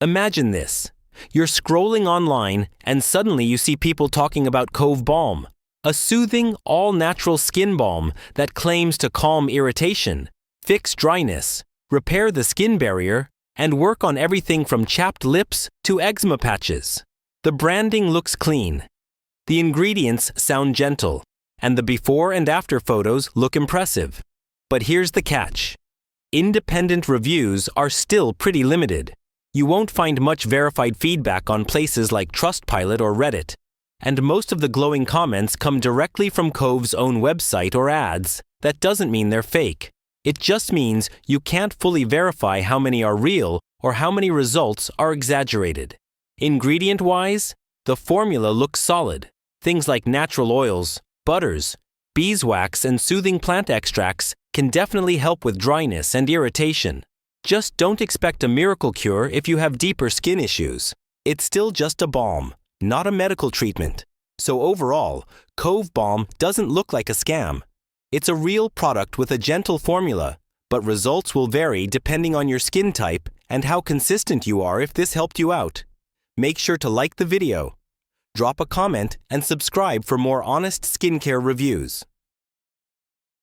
Imagine this. You're scrolling online and suddenly you see people talking about Cove Balm, a soothing, all-natural skin balm that claims to calm irritation, fix dryness, repair the skin barrier, and work on everything from chapped lips to eczema patches. The branding looks clean. The ingredients sound gentle, and the before and after photos look impressive. But here's the catch. Independent reviews are still pretty limited. You won't find much verified feedback on places like Trustpilot or Reddit, and most of the glowing comments come directly from Cove's own website or ads. That doesn't mean they're fake. It just means you can't fully verify how many are real or how many results are exaggerated. Ingredient-wise, the formula looks solid. Things like natural oils, butters, beeswax, and soothing plant extracts can definitely help with dryness and irritation. Just don't expect a miracle cure if you have deeper skin issues. It's still just a balm, not a medical treatment. So overall, Cove Balm doesn't look like a scam. It's a real product with a gentle formula, but results will vary depending on your skin type and how consistent you are if this helped you out. Make sure to like the video, drop a comment, and subscribe for more honest skincare reviews.